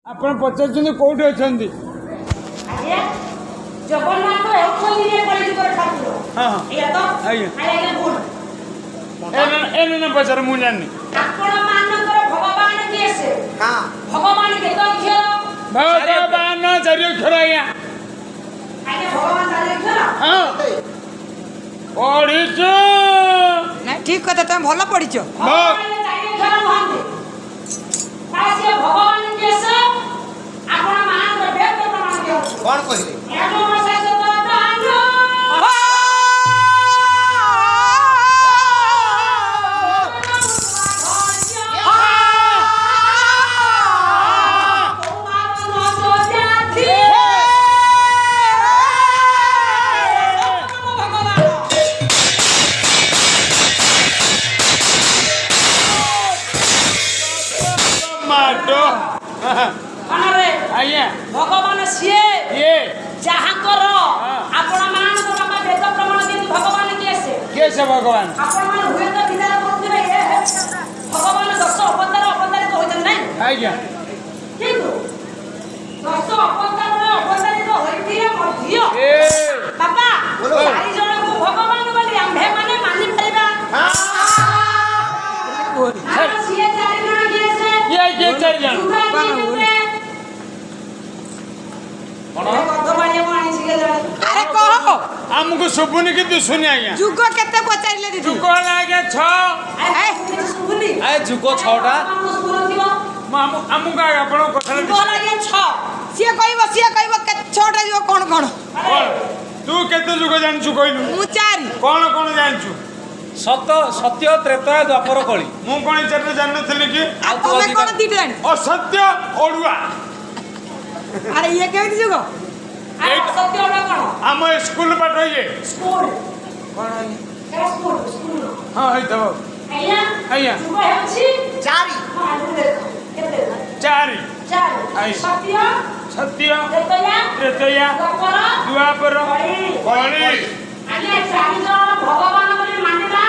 ଆପଣ ପଚାରୁଛନ୍ତି କୋଉଠି ଅଛନ୍ତି? ଆଜ୍ଞା ଜଗନ୍ନାଥ ହେଉଛନ୍ତି ଏ କଳିଯୁଗର ଠାକୁର। ହଁ ହଁ ଏଇଆ ତ ଆଜ୍ଞା ଆଜ୍ଞା ଭୁଲ। ଏନେ ପଚାର ମୁଁ ଜାଣିନି। ଆପଣ ମାନଙ୍କର ଭଗବାନ କିଏ ସେ? ହଁ ଭଗବାନ କେତେ ଅକ୍ଷର? ଭଗବାନ ଚାରି ଅକ୍ଷର ଆଜ୍ଞା। ଆଜ୍ଞା ଭଗବାନ ଚାରି ଅକ୍ଷର? ହଁ ପଢିଛୁ। ନାଇଁ ଠିକ କଥା ତମେ ଭଲ ପଢିଛ। ଭଗବାନ ଚାରି ଅକ୍ଷର ନୁହନ୍ତି। ତାହେଲେ ସିଏ ଭଗବାନ କିଏ ସେ? ଆପଣ ମାନଙ୍କର ବେଦ ପ୍ରମାଣ ଦିଅନ୍ତୁ। କଣ କହିଲେ? ଏଠୁ ବର୍ଷା ସତ ପ୍ରାଣ ମାଡ ଆଜ୍ଞା ଭଗବାନ ସିଏ ଇଏ ଯାହାଙ୍କର ଆପଣ ମାନଙ୍କର ବାପା ବେଦ ପ୍ରମାଣ ଦିଅନ୍ତୁ। ଭଗବାନ କିଏ ସେ? କିଏ ସେ ଭଗବାନ? ଆପଣ ମାନେ ହୁଏତ ବିଚାର କରୁଥିବେ ଭଗବାନ 10 ଅବତାରିତ ହୋଇଛନ୍ତି ନାଇଁ? ଆଜ୍ଞା କିନ୍ତୁ 10 ଅବତାରରେ ଅବତାରିତ ହୋଇଥିଲେ ମଧ୍ୟ ଏ ବାପା ବୋଲୋ। 4 ଜଣଙ୍କୁ ଭଗବାନ ବୋଲି ଆମ୍ଭେ ମାନେ ମାନିପାରିବା। ସିଏ 4 ଜଣ କିଏ ସେ? କିଏ 4 ଜଣ? ଯୁଗ କିଏ କେତେ? କଣ ଗଧବାଳିଆକୁ ଆଣିଛି କେଜାଣି? ଆରେ କହ ଆମକୁ ଶୁଭୁନି କି ଦିଶୁନି ଆଜ୍ଞା। ଯୁଗ କେତେ ପଚାରିଲେ ଦିଦି? ଯୁଗ ହେଲା ଆଜ୍ଞା 6। ଆରେ କିଛି ଶୁଭୁନି? ଯୁଗ 6ଟା। ଆମକୁ ଶୁଭୁନଥିବ। ଆମକୁ ଆଜ୍ଞା ଆପଣଙ୍କ କଥାରେ ଯୁଗ ହେଲା ଆଜ୍ଞା 6। ସିଏ କହିବ ଛଅଟା ଯୁଗ କଣ କଣ? କଣ ତୁ କେତେ ଯୁଗ ଜାଣିଛୁ କହିଲୁ? ମୁଁ 4। କଣ କଣ ଜାଣିଛୁ? ସତ୍ୟ ତ୍ରେତୟା ଦ୍ୱାପର କଳି। ମୁଁ କଣ ଏ ଚାରିଟା ଜାଣିନଥିଲି କି? ଆଉ ତମେ କଣ ଦିଟା ଜାଣିଛ? ଅସତ୍ୟ ଅଡୁଆ ଆରେ ଇଏ କେମିତି ଯୁଗ? ଆରେ ସତ୍ୟ ଗୁଡ଼ା କଣ? ଆମ ସ୍କୁଲ ପାଠ ଇଏ ସ୍କୁଲ। କଣ ଏଟା ସ୍କୁଲ। ହଁ ହେଇଥିବ ଆଜ୍ଞା ଆଜ୍ଞା। ଯୁଗ ହେଉଛି 4 ହଁ ଆଗରୁ ଦେଖ କେତେ? 4 4 ଆଜ୍ଞା। ସତ୍ୟ ସତ୍ୟ ତ୍ରେତୟା ତ୍ରେତୟା ଦ୍ୱାପର କଳି ଆଜ୍ଞା 4 ଜଣ ଭଗବାନ ବୋଲି ମାନିବା।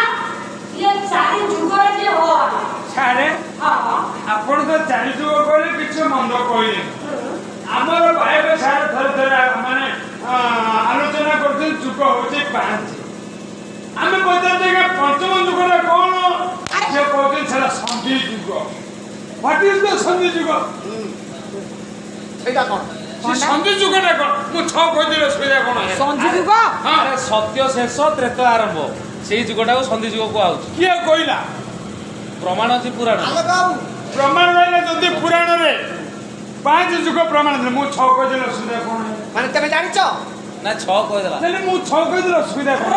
ଇଏ 4 ଯୁଗରେ ଯିଏ ଭଗବାନ। ସାରେ ହଁ ଆପଣ ତ 4 ଯୁଗ କହିଲେ କିଛି ମନ୍ଦ କହିଲେ। ଆମର ଭାଇର ସାର୍ ଥରେ ମାନେ ଆଲୋଚନା କରୁଛନ୍ତି ଯୁଗ ହଉଛି 5। ଆମେ ପଚାରୁଛେ କି ପଞ୍ଚମ ଯୁଗଟା କଣ? ସେ କହୁଛନ୍ତି ସେଟା ସନ୍ଧି ଯୁଗ। ହ୍ୱାଟ ଇଜ ଦ ସନ୍ଧି ଯୁଗ? ସେଇଟା କଣ? ସେ ସନ୍ଧି ଯୁଗଟା କଣ? ମୁଁ 6 କହିଦେଲେ ସୁବିଧା କଣ? ସଞ୍ଜୁ ଯୁଗ? ଆରେ ସତ୍ୟ ଶେଷ ତ୍ରେତୟା ଆରମ୍ଭ, ସେଇ ଯୁଗଟାକୁ ସନ୍ଧି ଯୁଗ କୁହାହଉଛି। କିଏ କହିଲା? ପ୍ରମାଣ ଅଛି ପୁରାଣ। ପ୍ରମାଣ ରହିଲା ଯଦି ପୁରାଣରେ 5 ଯୁଗ ପ୍ରମାଣ ଦେଲେ ମୁଁ 6 କହିଦେଲେ ଅସୁବିଧା କଣ? ମାନେ ତମେ ଜାଣିଛ? ନା 6 କହିଦେଲା। ହେଲେ ମୁଁ 6 କହିଦେଲେ ଅସୁବିଧା କଣ?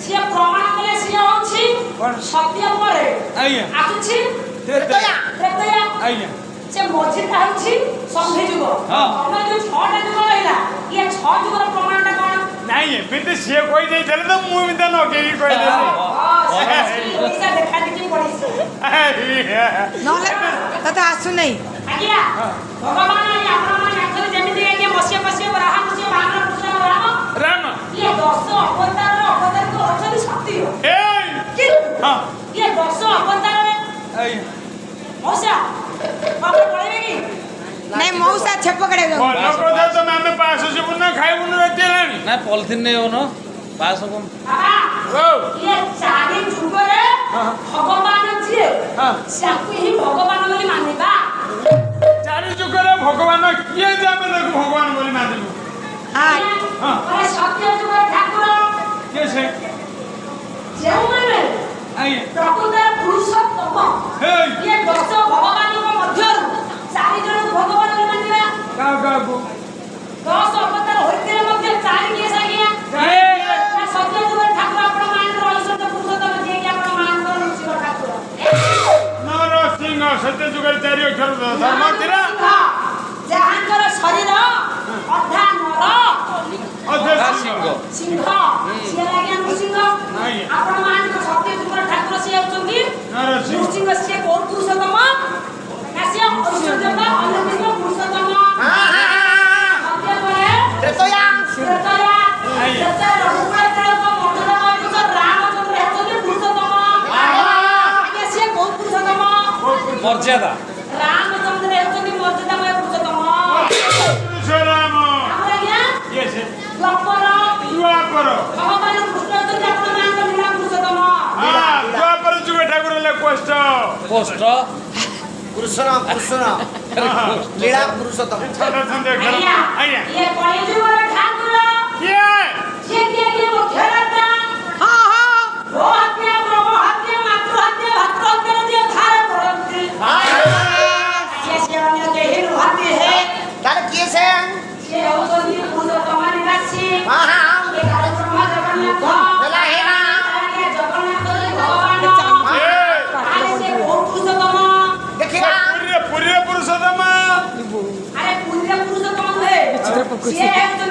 ସିଏ ପ୍ରମାଣ କଲେ ସିଏ ହେଉଛି କଣ? ସତ୍ୟ ପରେ ଆଜ୍ଞା ଆସୁଛି ତ୍ରେତୟା ତ୍ରେତୟା। ଆଜ୍ଞା ସେ ମଝିଟା ହେଉଛି ସନ୍ଧି ଯୁଗ। ହଁ। ତମେ ଯୋଉ 6ଟା ଯୁଗ ରହିଲା ଇଏ 6 ଯୁଗର ପ୍ରମାଣଟା କଣ? ନାଇଁ ଏମିତି ସିଏ କହିଦେଇଥିଲେ ତ ମୁଁ ଏମିତି ନଗେଇକି କହିଦେଲି। ପଇସା ଦେଖା ଦେଖି ପଡିଛି। ନହେଲେ ତତେ ଆସୁନାହିଁ। ଆଜ୍ଞା ଭଗବାନ ଆପଣମାନେ ଜାଣିଛନ୍ତି ଯେମିତି ଆଜ୍ଞା ମସିଆ ବରାହ ମସିଆ ବାମନ କୃଷ୍ଣ ରାମ ରାମ ଇଏ 10 ଅବତାରର ଅବତାରିତ ଅଛନ୍ତି ସତ୍ୟ। ଏଇ କିନ୍ତୁ ହଁ ଇଏ 10 ଅବତାରରେ ଆଜ୍ଞା ମଉସା ବାପା ପଳେଇବେ କି? ନାଇଁ ମଉସା ଛେପ କାଢିବାକୁ ଭଲ କଥା ତମେ ଆମେ ପାଶ ଯିବୁନି ନା ଖାଇବୁନି ରାତି ହେଲାଣି। ନା ପଲିଥିନ ନେଇ ହଉନ ପାସ୍ ହବ। ବାବା ହଉ ଇଏ 4 ଯୁଗରେ ଭଗବାନ ଯିଏ ହଁ। ତାକୁ ହିଁ ଭଗବାନ ବୋଲି ମାନିବା। 4 ଯୁଗରେ ଭଗବାନ କିଏ ଯେ ଆମେ ତାକୁ ଭଗବାନ ବୋଲି ମାନିବୁ? ପରେ ସତ୍ୟ ଯୁଗର ଠାକୁର କିଏ ସେ? ଯେଉଁମାନେ ଆଜ୍ଞା ପ୍ରକୃତରେ ପୁରୁଷୋତ୍ତମ ହେଇ ଇଏ 10 ଭଗବାନଙ୍କ ମଧ୍ୟରୁ 4 ଜଣଙ୍କୁ ଭଗବାନ ବୋଲି ମାନିବା। କାହାକୁ 10 ଅବତାର ହୋଇଥିଲେ ମଧ୍ୟ 4 କିଏ ସାଙ୍ଗିଆ? ସତ୍ୟ ଯୁଗର ଠାକୁର ଆପଣ ମାନଙ୍କର ଐଶ୍ୱର୍ଯ୍ୟ ପୁରୁଷୋତ୍ତମ ଯିଏକି ଆପଣ ମାନଙ୍କର ନୃସିଂହ ଠାକୁର। ନରସିଂହ ସତ୍ୟ ଯୁଗରେ 4 ଅକ୍ଷର ଧର୍ମ ଥିଲା। ଯାହାଙ୍କର ଶରୀର ଅଧା ନର ଅଧେ ସିଂହ। ସିଂହ ସିଏ ଲାଗିଆ ନୃସିଂହ। ଆଜ୍ଞା। ଆପଣ ମାନଙ୍କ ସତ୍ୟ ଯୁଗର ଠାକୁର ସିଏ ହେଉଛନ୍ତି ନରସିଂହ। ନୃସିଂହ। ସିଏ କୋଉ ପୁରୁଷୋତ୍ତମ? ନା ସିଏ ଐଶ୍ୱର୍ଯ୍ୟଙ୍କ ଅଲୌକିକ ପୁରୁଷୋତ୍ତମ। ସତ୍ୟ ପରେ ତ୍ରେତୟା। ତ୍ରେତୟା। ତ୍ରେତୟା ରଘୁକୁଳଙ୍କ ମଣ୍ଡଳ ମହାପୁରୁଷ ରାମଚନ୍ଦ୍ର ହେଉଛନ୍ତି ପୁରୁଷୋତ୍ତମ। ଆଜ୍ଞା ସିଏ କୋଉ ପୁରୁଷୋତ୍ତମ? ମର୍ଯ୍ୟାଦା। ରାମଚନ୍ଦ୍ର ହେଉଛନ୍ତି ମର୍ଯ୍ୟାଦାମୟ ପୁରୁଷ। ସ୍ପଷ୍ଟ ସ୍ପଷ୍ଟ ପୁରୁଷନ ଲୀଳା ପୁରୁଷୋତ୍ତମ ଛାଡ଼ୁଛନ୍ତି ଏଥର। ଆଜ୍ଞା ଆଜ୍ଞା ଇଏ କଳିଯୁଗର ଠାକୁର କିଏ ସିଏ କିଏ ମୁଖ୍ୟରାଜା ହଁ ହଁ ଗୋହତ୍ୟା ବ୍ରହ୍ମହତ୍ୟା ମାତୃହତ୍ୟା ଭାତୃହତ୍ୟାର ଯିଏ ଧାର କରନ୍ତି ସିଏ ଅନ୍ୟ କେହି ନୁହନ୍ତି ହେ ତାହେଲେ କିଏ ସେ ସିଏ ହେଉଛନ୍ତି ପୁରୁଷୋତ୍ତମ ନିବାସୀ ହଁ ହଁ ଇଏ କାଳେ ବ୍ରହ୍ମ ଜଗନ୍ନାଥ ହେଲା ହେଲା ଇଏ ଜଗନ୍ନାଥ ଯେ ଭଗବାନ କିଏ ଆରେ ସେ କୋଉ ପୁରୁଷୋତ୍ତମ ଦେଖିବା ପୁରୀରେ ପୁରୁଷୋତ୍ତମ ଆରେ ପୁରୀରେ ପୁରୁଷୋତ୍ତମ ନୁହେଁ ସିଏ ହେଉଛନ୍ତି